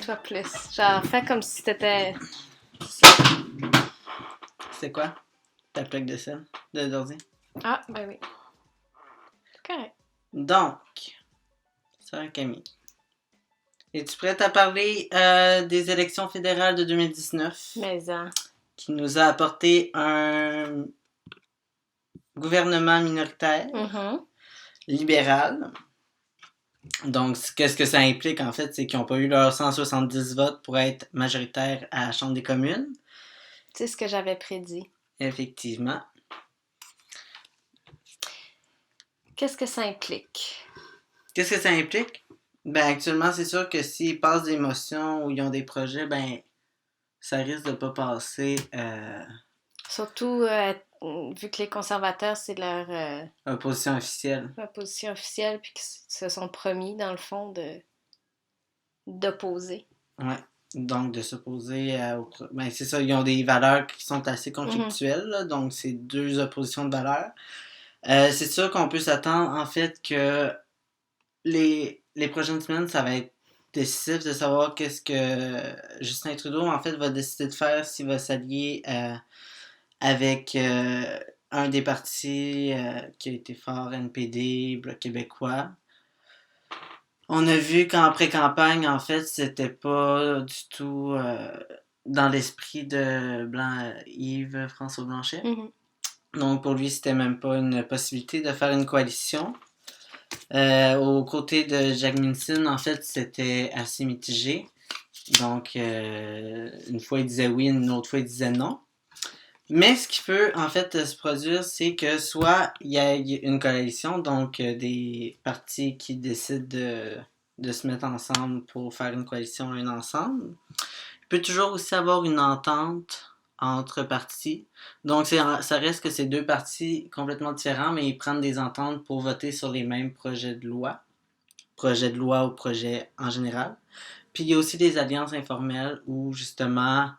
Explique-toi plus. Genre, fais comme si t'étais... C'est quoi? Ta plaque de sel d'ordi. Ah, ben oui. Correct. Donc, Sœur Camille, es-tu prête à parler des élections fédérales de 2019 Mais qui nous a apporté un gouvernement minoritaire, libéral? Donc, qu'est-ce que ça implique en fait? C'est qu'ils n'ont pas eu leurs 170 votes pour être majoritaires à la Chambre des communes. C'est ce que j'avais prédit. Effectivement. Qu'est-ce que ça implique? Qu'est-ce que ça implique? Ben, actuellement, c'est sûr que s'ils passent des motions ou ils ont des projets, ben, ça risque de pas passer Surtout, vu que les conservateurs, c'est leur opposition officielle. position officielle, puis qu'ils se sont promis, dans le fond, d'opposer. Ouais. Donc, de s'opposer ben, c'est ça, ils ont des valeurs qui sont assez conflictuelles, là, donc c'est deux oppositions de valeurs. C'est sûr qu'on peut s'attendre, en fait, que les prochaines semaines, ça va être décisif de savoir qu'est-ce que Justin Trudeau, en fait, va décider de faire, s'il va s'allier avec un des partis qui a été fort, NPD, Bloc québécois. On a vu qu'en pré-campagne, en fait, c'était pas du tout dans l'esprit de Yves François Blanchet. Donc, pour lui, c'était même pas une possibilité de faire une coalition. Aux côtés de Jack Minson, en fait, c'était assez mitigé. Donc, une fois, il disait oui, une autre fois, il disait non. Mais ce qui peut, en fait, se produire, c'est que soit il y a une coalition, donc des partis qui décident de se mettre ensemble pour faire une coalition, un ensemble. Il peut toujours aussi avoir une entente entre partis. Donc, ça reste que c'est deux partis complètement différents, mais ils prennent des ententes pour voter sur les mêmes projets de loi. Projet de loi ou projet en général. Puis, il y a aussi des alliances informelles où, justement,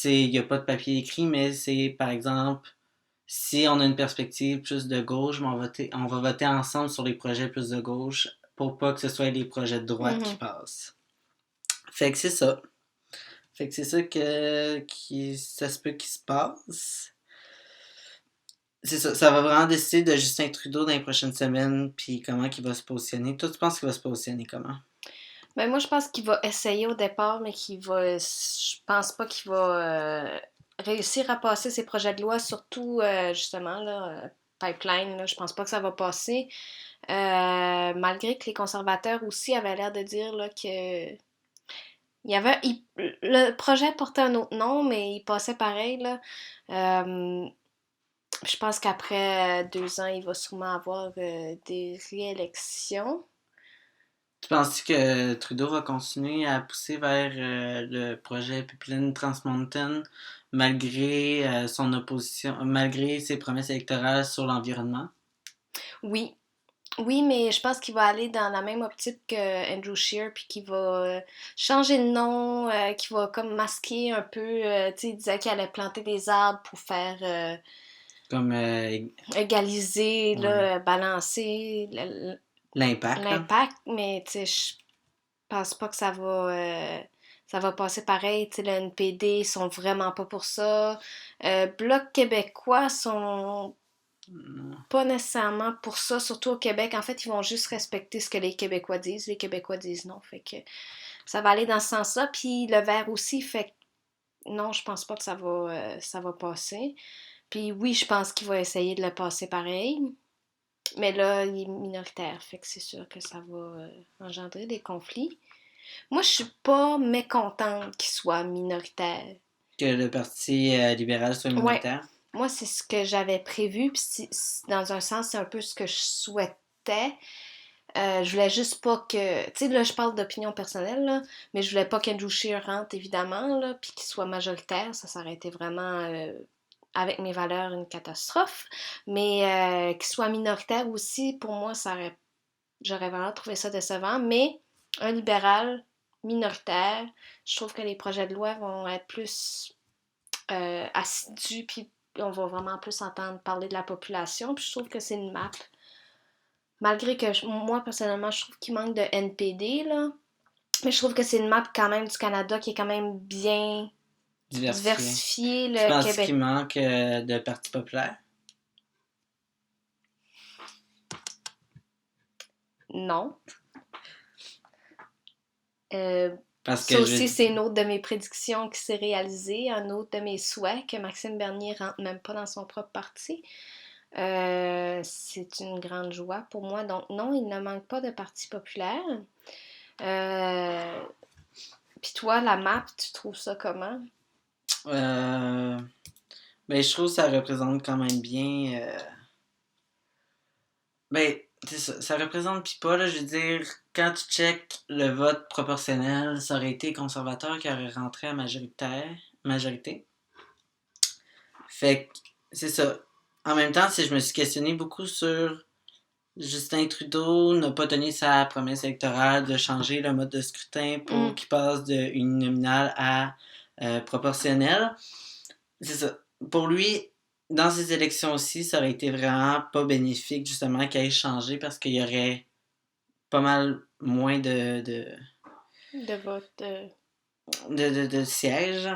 il n'y a pas de papier écrit, mais c'est, par exemple, si on a une perspective plus de gauche, on va voter ensemble sur les projets plus de gauche pour pas que ce soit les projets de droite qui passent. Fait que c'est ça. Fait que c'est ça ça se peut qu'il se passe. C'est ça, ça va vraiment décider de Justin Trudeau dans les prochaines semaines, puis comment il va se positionner. Toi, tu penses qu'il va se positionner comment? Ben moi, je pense qu'il va essayer au départ, mais je pense pas qu'il va réussir à passer ses projets de loi, surtout, justement, là, pipeline, là, je pense pas que ça va passer. Malgré que les conservateurs aussi avaient l'air de dire là, que le projet portait un autre nom, mais il passait pareil, là. Je pense qu'après 2 ans, il va sûrement avoir des réélections. Tu penses que Trudeau va continuer à pousser vers le projet Pipeline Trans Mountain malgré son opposition, malgré ses promesses électorales sur l'environnement? Oui. Oui, mais je pense qu'il va aller dans la même optique que Andrew Scheer, puis qu'il va changer de nom, qu'il va comme masquer un peu, tu sais, il disait qu'il allait planter des arbres pour faire Comme égaliser, ouais. là, balancer L'impact. l'impact, mais tu sais, je pense pas que ça va passer pareil. Tu sais, le NPD, ils sont vraiment pas pour ça. Bloc québécois sont pas nécessairement pour ça, surtout au Québec. En fait, ils vont juste respecter ce que les Québécois disent. Les Québécois disent non. Fait que ça va aller dans ce sens-là. Puis le vert aussi, fait que non, je pense pas que ça va passer. Puis oui, je pense qu'il va essayer de le passer pareil. Mais là, il est minoritaire. Fait que c'est sûr que ça va engendrer des conflits. Moi, je suis pas mécontente qu'il soit minoritaire. Que le Parti libéral soit minoritaire? Ouais. Moi, c'est ce que j'avais prévu, puis dans un sens, c'est un peu ce que je souhaitais. Je voulais juste pas que... Tu sais, là, je parle d'opinion personnelle, là, mais je voulais pas qu'Andrew Scheer rentre, évidemment, là, puis qu'il soit majoritaire. Ça aurait été vraiment, avec mes valeurs, une catastrophe. Mais qu'il soit minoritaire aussi, pour moi, j'aurais vraiment trouvé ça décevant. Mais un libéral minoritaire, je trouve que les projets de loi vont être plus assidus, puis on va vraiment plus entendre parler de la population. Puis je trouve que c'est une map. Malgré que moi, personnellement, je trouve qu'il manque de NPD, là. Mais je trouve que c'est une map quand même du Canada qui est quand même bien Diversifié. diversifiée. Tu Le penses qu'il Québec, manque de Parti populaire? non. Euh, Parce Ça que je... aussi, c'est une autre de mes prédictions qui s'est réalisée, un autre de mes souhaits, que Maxime Bernier rentre même pas dans son propre parti. C'est une grande joie pour moi. Donc non, il ne manque pas de parti populaire. Euh, Puis toi, la map, tu trouves ça comment? Euh, ben, je trouve que ça représente quand même bien... Ben, c'est ça, ça représente pis pas, là, je veux dire, quand tu check le vote proportionnel, ça aurait été les conservateurs qui auraient rentré à majorité. Fait que, c'est ça. En même temps, si je me suis questionné beaucoup sur Justin Trudeau n'a pas tenu sa promesse électorale de changer le mode de scrutin pour qu'il passe de uninominal à proportionnel. C'est ça. Pour lui, dans ces élections aussi, ça aurait été vraiment pas bénéfique, justement, qu'il ait changé parce qu'il y aurait pas mal moins De vote. de sièges.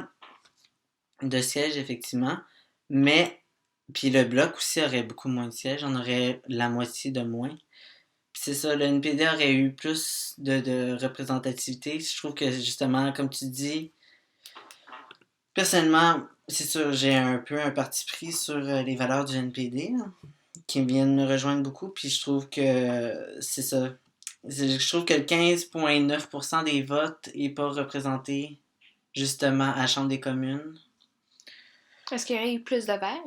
De sièges, effectivement. Mais, puis le bloc aussi aurait beaucoup moins de sièges. On aurait la moitié de moins. Puis c'est ça, le NPD aurait eu plus de représentativité. Je trouve que, justement, comme tu dis, personnellement, c'est sûr, j'ai un peu un parti pris sur les valeurs du NPD, là, qui viennent me rejoindre beaucoup. Puis je trouve que c'est ça. Je trouve que le 15,9% des votes n'est pas représenté justement à la Chambre des communes. Est-ce qu'il y aurait eu plus de verre?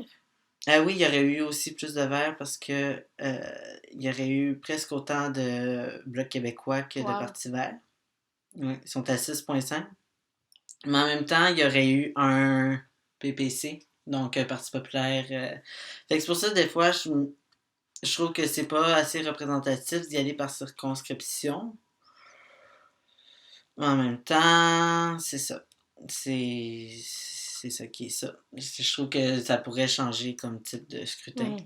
Ah oui, il y aurait eu aussi plus de verts parce que il y aurait eu presque autant de Bloc québécois que de Wow. Parti vert. Ouais, ils sont à 6,5. Mais en même temps, il y aurait eu un PPC, donc un Parti populaire. Fait que c'est pour ça, des fois, je trouve que c'est pas assez représentatif d'y aller par circonscription. En même temps, c'est ça. C'est ça qui est ça. Je trouve que ça pourrait changer comme type de scrutin.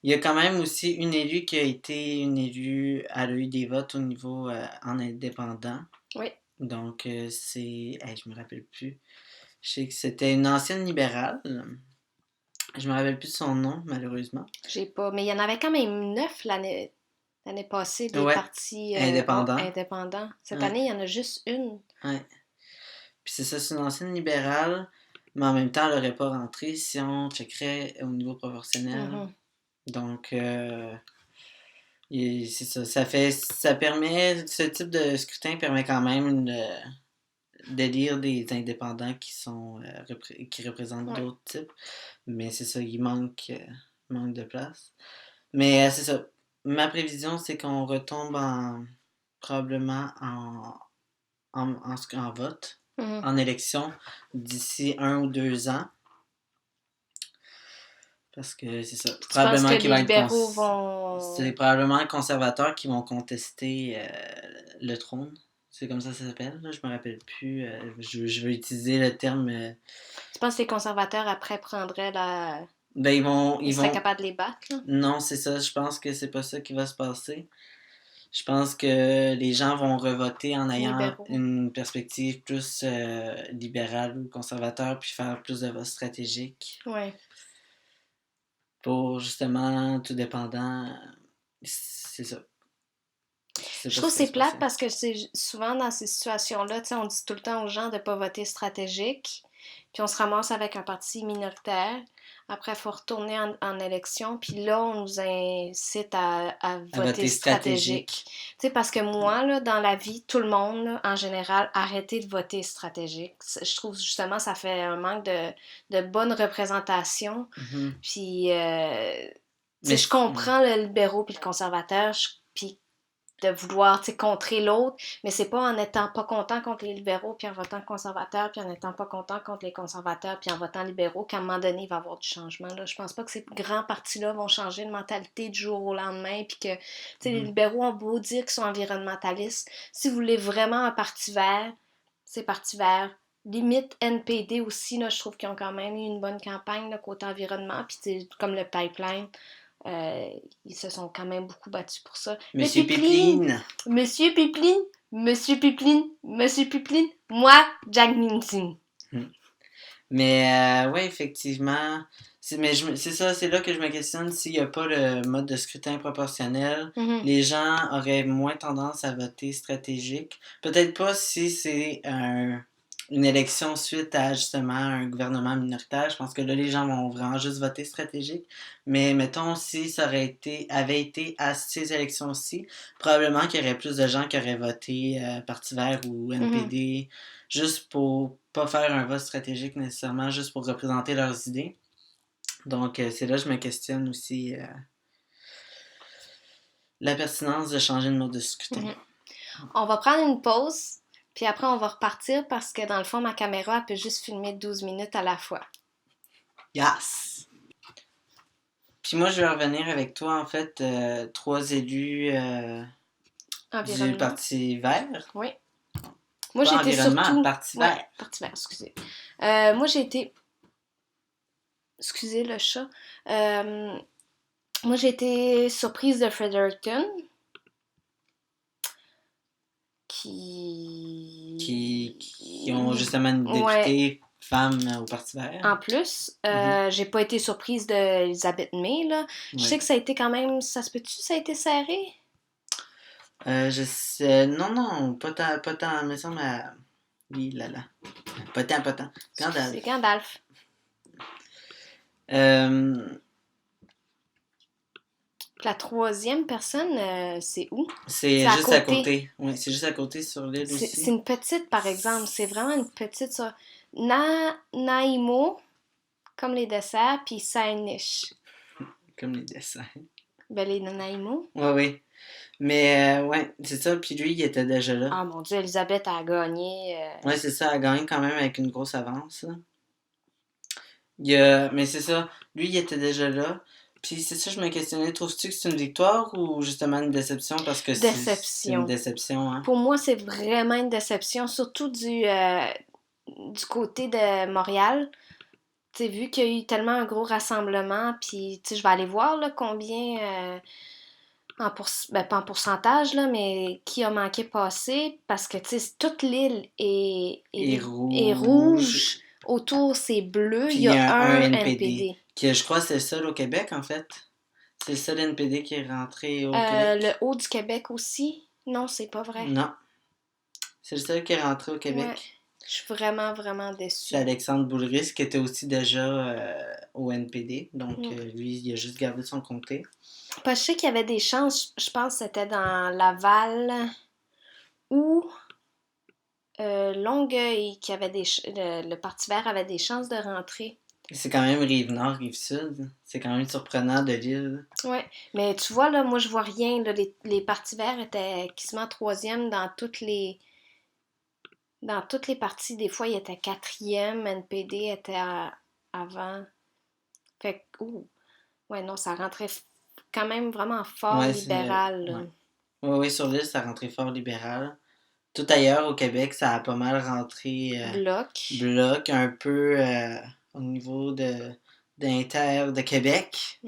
Il y a quand même aussi une élue qui a été une élue, elle a eu des votes au niveau en indépendant. Oui. Donc c'est, je me rappelle plus. Je sais que c'était une ancienne libérale. Je me rappelle plus de son nom, malheureusement. J'ai pas. Mais il y en avait quand même 9 l'année passée, des Ouais, partis indépendant. indépendants. Cette Ouais. année, il y en a juste une. Ouais. Puis c'est ça, c'est une ancienne libérale, mais en même temps, elle n'aurait pas rentré si on checkerait au niveau proportionnel. Donc, c'est ça. Ça permet, ce type de scrutin permet quand même d'élire des indépendants qui représentent d'autres types. Mais c'est ça, il manque de place. Mais c'est ça. Ma prévision, c'est qu'on retombe probablement en vote, en élection, d'ici 1 ou 2 ans. Parce que c'est ça. Probablement que les libéraux vont... C'est probablement les conservateurs qui vont contester le trône. C'est comme ça s'appelle. Là. Je me rappelle plus. Je vais utiliser le terme. Tu penses que les conservateurs, après, prendraient la... Ben, ils seraient vont... capables de les battre, là? Non, c'est ça. Je pense que c'est pas ça qui va se passer. Je pense que les gens vont revoter en ayant une perspective plus libérale ou conservateur, puis faire plus de votes stratégiques. Ouais. Pour justement, tout dépendant, c'est ça. Je trouve que c'est plate parce que c'est souvent dans ces situations-là, on dit tout le temps aux gens de ne pas voter stratégique, puis on se ramasse avec un parti minoritaire. Après, il faut retourner en élection, puis là, on nous incite à voter stratégique. Tu sais, parce que moi, là, dans la vie, tout le monde, là, en général, arrêtez de voter stratégique. Je trouve justement ça fait un manque de bonne représentation. Puis, je comprends le libéraux puis le conservateur, puis de vouloir contrer l'autre, mais c'est pas en n'étant pas content contre les libéraux, puis en votant conservateur, puis en n'étant pas content contre les conservateurs, puis en votant libéraux, qu'à un moment donné, il va y avoir du changement. Là. Je pense pas que ces grands partis-là vont changer de mentalité du jour au lendemain, puis que les libéraux ont beau dire qu'ils sont environnementalistes. Si vous voulez vraiment un parti vert, c'est parti vert. Limite NPD aussi, là, je trouve qu'ils ont quand même eu une bonne campagne là, côté environnement, puis comme le pipeline. Ils se sont quand même beaucoup battus pour ça. Monsieur Pipeline! Monsieur Pipeline! Monsieur Pipeline, moi, Jack Minting. Mais ouais, effectivement. C'est ça, c'est là que je me questionne s'il n'y a pas le mode de scrutin proportionnel. Mhm. Les gens auraient moins tendance à voter stratégique. Peut-être pas si c'est une élection suite à justement un gouvernement minoritaire. Je pense que là, les gens vont vraiment juste voter stratégique. Mais mettons, si ça avait été à ces élections-ci, probablement qu'il y aurait plus de gens qui auraient voté Parti vert ou NPD, juste pour pas faire un vote stratégique nécessairement, juste pour représenter leurs idées. Donc, c'est là que je me questionne aussi la pertinence de changer de mode de scrutin. On va prendre une pause, puis après on va repartir parce que dans le fond, ma caméra, elle peut juste filmer 12 minutes à la fois. Yes! Puis moi, je vais revenir avec toi, en fait, 3 élus du Parti vert. Oui. Moi, pas j'étais environnement, surtout... Parti vert. Ouais, Parti vert, excusez. Moi, j'ai été... Excusez le chat. Moi, j'ai été surprise de Fredericton. Qui ont justement une députée femme au Parti vert. En plus, j'ai pas été surprise d'Elisabeth May, là. Je sais que ça a été quand même... Ça se peut-tu, ça a été serré? Je sais... Non, pas tant, mais ça m'a... Oui, là. Pas tant. Gandalf. C'est Gandalf. La troisième personne, c'est où? C'est juste à côté. Oui, c'est juste à côté sur l'île aussi. C'est une petite, par exemple. C'est vraiment une petite... Ça. Naimo, comme les desserts, puis Sainish. Comme les desserts. Ben, les Nanaimo. Oui. Mais, ouais, c'est ça. Puis lui, il était déjà là. Ah, mon Dieu, Elisabeth a gagné. Ouais, c'est ça. Elle a gagné quand même avec une grosse avance. Mais c'est ça. Lui, il était déjà là. Puis c'est ça, je me questionnais. Trouves-tu que c'est une victoire ou justement une déception? Parce que c'est une déception, hein? Pour moi, c'est vraiment une déception, surtout du côté de Montréal. Tu sais, vu qu'il y a eu tellement un gros rassemblement, puis tu sais, je vais aller voir là, combien, pas en pourcentage, là, mais qui a manqué passer, parce que tu sais, toute l'île est rouge. Autour, c'est bleu. Puis il y a un NPD. Que je crois que c'est le seul au Québec, en fait. C'est le seul NPD qui est rentré au Québec. Le Haut du Québec aussi? Non, c'est pas vrai. Non. C'est le seul qui est rentré au Québec. Ouais. Je suis vraiment, vraiment déçue. C'est Alexandre Boulris qui était aussi déjà au NPD. Donc, lui, il a juste gardé son comté. Parce que je sais qu'il y avait des chances, je pense que c'était dans Laval ou Longueuil, le Parti vert avait des chances de rentrer. C'est quand même Rive-Nord, Rive-Sud. C'est quand même surprenant de l'île. Ouais, mais tu vois, là, moi, je vois rien. Là, les Partis verts étaient quasiment troisième dans toutes les parties. Des fois, ils étaient quatrième, NPD était avant. Fait que, ouais, non, ça rentrait quand même vraiment fort libéral. Oui, sur l'île, ça rentrait fort libéral. Tout ailleurs, au Québec, ça a pas mal rentré... Bloc, un peu au niveau d'Inter de Québec.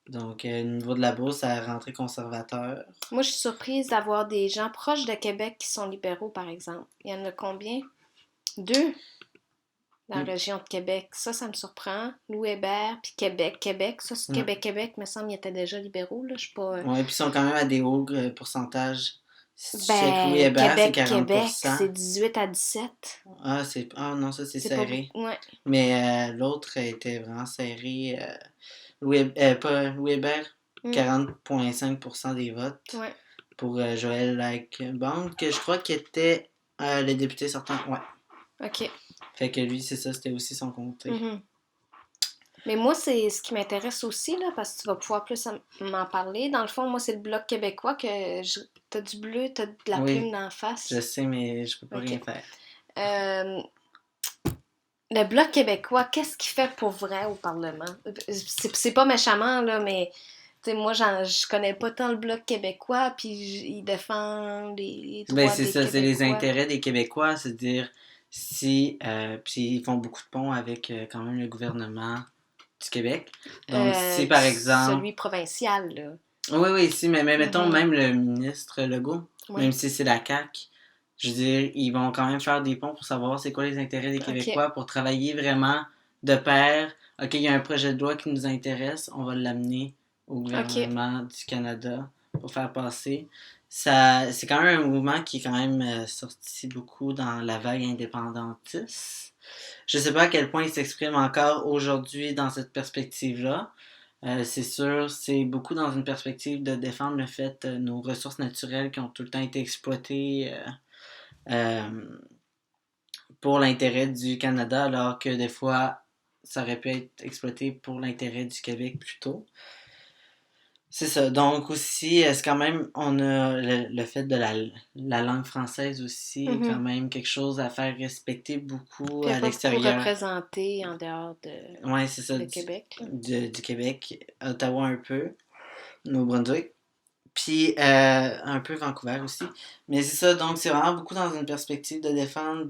Donc, au niveau de la bourse, ça a rentré conservateur. Moi, je suis surprise d'avoir des gens proches de Québec qui sont libéraux, par exemple. Il y en a combien? 2 dans la région de Québec. Ça me surprend. Louis Hébert, puis Québec. Ça, c'est Québec, me semble, ils étaient déjà libéraux. Là. Je suis pas... Oui, puis ils sont quand même à des hauts pourcentages. Louis Hébert, Québec, c'est 18 à 17. Ah non, ça, c'est serré. Ouais. Mais l'autre était vraiment serré. Pas Louis Hébert, 40,5% des votes. Ouais. Pour Joël Lightbound, que je crois qu'il était le député sortant. Ouais. OK. Fait que lui, c'est ça, c'était aussi son comté. Mais moi, c'est ce qui m'intéresse aussi, là, parce que tu vas pouvoir plus m'en parler. Dans le fond, moi, c'est le Bloc québécois que t'as du bleu, t'as de la plume d'en face. Je sais, mais je peux pas rien faire. Le Bloc québécois, qu'est-ce qu'il fait pour vrai au Parlement? C'est pas méchamment, là, mais... T'sais, moi, je connais pas tant le Bloc québécois, puis il défend les droits des Québécois. C'est ça, c'est les intérêts des Québécois, c'est-à-dire si... puis ils font beaucoup de ponts avec quand même le gouvernement du Québec. Donc, par exemple... Celui provincial, là. Oui, si, mais mettons même le ministre Legault. même Oui. si c'est la CAQ. Je veux dire, ils vont quand même faire des ponts pour savoir c'est quoi les intérêts des OK. Québécois, pour travailler vraiment de pair. OK, il y a un projet de loi qui nous intéresse, on va l'amener au OK. gouvernement du Canada pour faire passer. Ça, c'est quand même un mouvement qui est quand même sorti beaucoup dans la vague indépendantiste. Je sais pas à quel point il s'exprime encore aujourd'hui dans cette perspective-là. C'est sûr, c'est beaucoup dans une perspective de défendre le fait nos ressources naturelles qui ont tout le temps été exploitées euh, pour l'intérêt du Canada, alors que des fois, ça aurait pu être exploité pour l'intérêt du Québec plutôt. C'est ça. Donc aussi, c'est quand même, on a le fait de la langue française aussi, est quand Mhm. même quelque chose à faire respecter beaucoup Puis elle à n'est pas beaucoup l'extérieur. représentée en dehors Ouais, c'est ça, de Québec, là. du Québec, Ottawa un peu, Nouveau-Brunswick. Puis un peu Vancouver aussi. Mais c'est ça, donc c'est vraiment beaucoup dans une perspective de défendre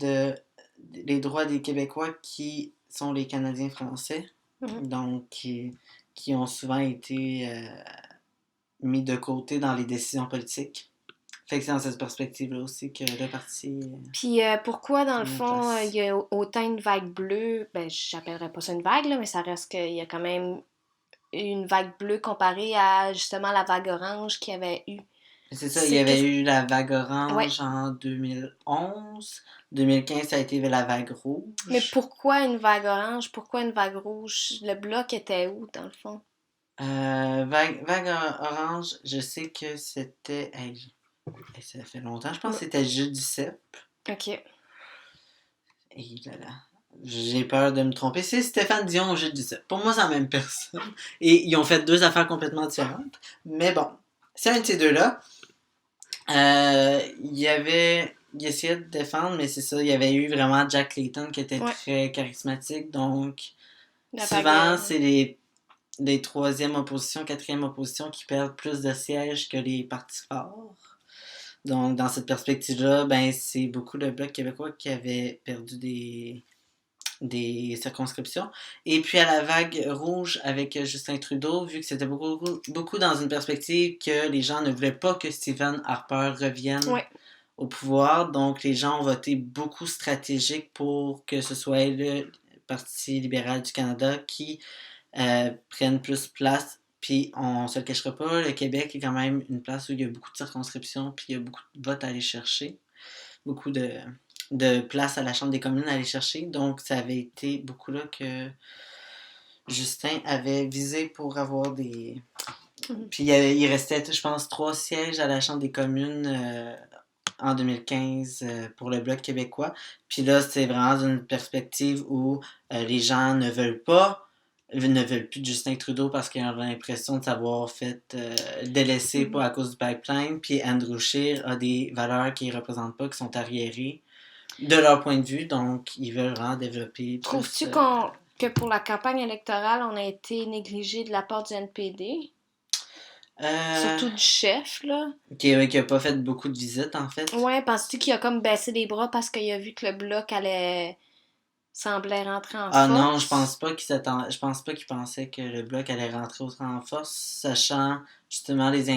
les droits des Québécois qui sont les Canadiens français. Mhm. Donc qui ont souvent été mis de côté dans les décisions politiques. Fait que c'est dans cette perspective-là aussi que le parti Puis pourquoi, dans le est mis en fond, il place. y a autant une vague bleue? Ben, j'appellerais pas ça une vague, là, mais ça reste qu'il y a quand même une vague bleue comparée à justement la vague orange qu'il y avait eu. C'est ça, il y C'est avait qu'est-ce... eu la vague Ouais. orange en 2011. 2015, ça a été la vague Mais rouge. pourquoi une vague orange? Pourquoi une vague rouge? Le bloc était où, dans le fond? Vague orange, je sais que c'était. Hey, ça fait longtemps, je pense Mm. que c'était Jeudi Cep. OK. Et là là. J'ai peur de me tromper. C'est Stéphane Dion au Jeudi Cep. Pour moi, c'est la même personne. Et ils ont fait deux affaires complètement différentes. Mais bon, c'est un de ces deux-là. Il y avait. Il essayait de défendre, mais c'est ça. Il y avait eu vraiment Jack Layton qui était Ouais. très charismatique. Donc, La vague... souvent, c'est les troisième oppositions, quatrième oppositions qui perdent plus de sièges que les partis forts. Donc, dans cette perspective-là, ben, c'est beaucoup le Bloc québécois qui avait perdu des circonscriptions. Et puis à la vague rouge avec Justin Trudeau, vu que c'était beaucoup dans une perspective que les gens ne voulaient pas que Stephen Harper revienne Ouais. au pouvoir, donc les gens ont voté beaucoup stratégique pour que ce soit le Parti libéral du Canada qui prenne plus place. Puis on se le cachera pas, le Québec est quand même une place où il y a beaucoup de circonscriptions, puis il y a beaucoup de votes à aller chercher, beaucoup de places à la Chambre des communes à aller chercher. Donc ça avait été beaucoup là que Justin avait visé pour avoir des. Mhm. Puis il restait, je pense, 3 sièges à la Chambre des communes en 2015 pour le Bloc québécois. Puis là, c'est vraiment une perspective où les gens ne veulent plus de Justin Trudeau parce qu'ils ont l'impression de s'avoir fait délaisser Mhm. pas à cause du pipeline. Puis Andrew Scheer a des valeurs qu'il ne représente pas, qui sont arriérées de leur point de vue. Donc, ils veulent vraiment développer plus. Trouves-tu que pour la campagne électorale, on a été négligé de la part du NPD? Euh, Surtout du chef, là. qui a pas fait beaucoup de visites, en fait. Ouais, penses-tu qu'il a comme baissé les bras parce qu'il a vu que le bloc semblait rentrer en Ah non, je force? pense pas je pense pas qu'il pensait que le bloc allait rentrer en force, sachant justement les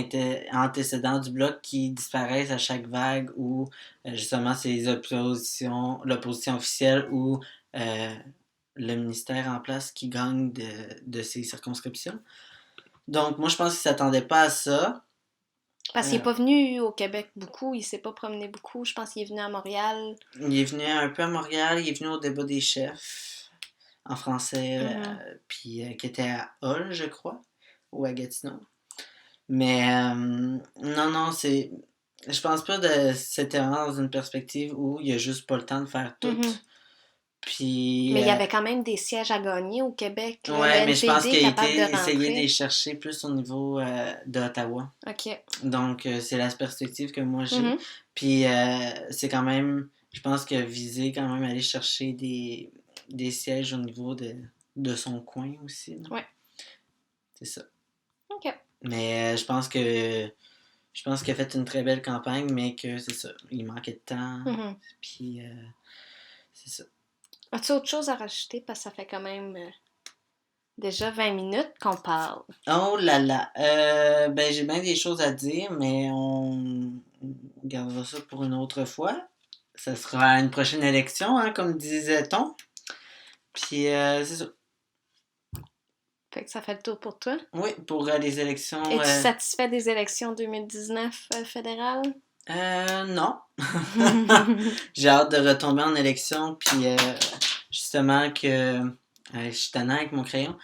antécédents du bloc qui disparaissent à chaque vague ou justement c'est l'opposition officielle ou euh, le ministère en place qui gagne de ces circonscriptions. Donc moi je pense qu'il s'attendait pas à ça. Parce qu'il Euh, n'est pas venu au Québec beaucoup, il s'est pas promené beaucoup. Je pense qu'il est venu à Montréal. il est venu un peu à Montréal, il est venu au débat des chefs en français, Mhm. puis qui était à Hull, je crois, ou à Gatineau. Mais non, non, c'est. Je pense pas de. C'était vraiment dans une perspective où il y a juste pas le temps de faire tout. Mhm. Puis. Mais il y avait quand même des sièges à gagner au Québec, là. Le Ouais, mais je pense NPD qu'il est a capable de été essayé de les rentrer. chercher plus au niveau d'Ottawa. OK. Donc, c'est la perspective que moi j'ai. Mhm. Puis, c'est quand même. Je pense que viser quand même aller chercher des sièges au niveau de son coin aussi, là. Ouais. C'est ça. OK. Mais je pense que. Je pense qu'il a fait une très belle campagne, mais que c'est ça. Il manquait de temps. Mhm. Puis, c'est ça. As-tu autre chose à rajouter? Parce que ça fait quand même déjà 20 minutes qu'on parle. Oh là là. Ben, j'ai bien des choses à dire, mais on gardera ça pour une autre fois. Ça sera à une prochaine élection, hein, comme disait-on. Puis, c'est ça. Fait que ça fait le tour pour toi. Oui, pour les élections... Es-tu satisfait des élections 2019 fédérales? Non. J'ai hâte de retomber en élection, puis justement que... je suis tannant avec mon crayon.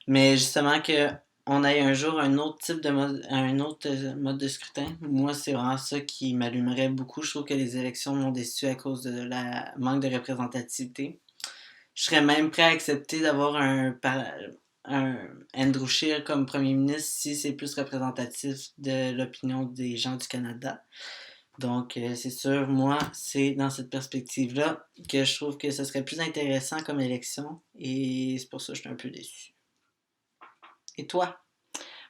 Mais justement que on ait un jour un autre type de mode, un autre mode de scrutin. Moi, c'est vraiment ça qui m'allumerait beaucoup. Je trouve que les élections m'ont déçu à cause de la manque de représentativité. Je serais même prêt à accepter d'avoir un Andrew Scheer comme premier ministre si c'est plus représentatif de l'opinion des gens du Canada. Donc, c'est sûr, moi, c'est dans cette perspective-là que je trouve que ce serait plus intéressant comme élection et c'est pour ça que je suis un peu déçu. Et toi?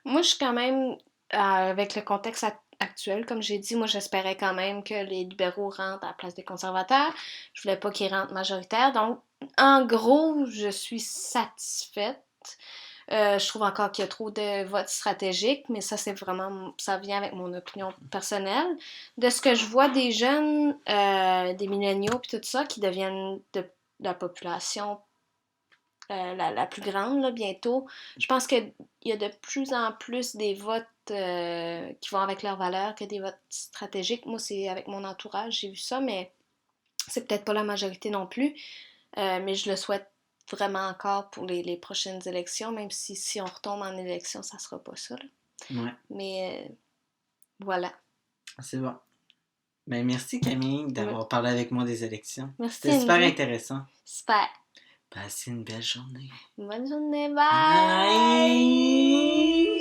Moi, je suis quand même, avec le contexte actuel, comme j'ai dit, moi, j'espérais quand même que les libéraux rentrent à la place des conservateurs. Je voulais pas qu'ils rentrent majoritaires. Donc, en gros, je suis satisfaite. Je trouve encore qu'il y a trop de votes stratégiques, mais ça, c'est vraiment, ça vient avec mon opinion personnelle. De ce que je vois des jeunes, des milléniaux, puis tout ça, qui deviennent de la population la plus grande, là, bientôt. Je pense qu'il y a de plus en plus des votes qui vont avec leurs valeurs que des votes stratégiques. Moi, c'est avec mon entourage, j'ai vu ça, mais c'est peut-être pas la majorité non plus. Mais je le souhaite vraiment encore pour les prochaines élections, même si on retombe en élection, ça sera pas ça, là. Ouais. Mais voilà. C'est bon. Ben, merci Camille d'avoir parlé avec moi des élections. Merci. C'était super intéressant. Super. Passez une belle journée. Bonne journée, bye! Bye!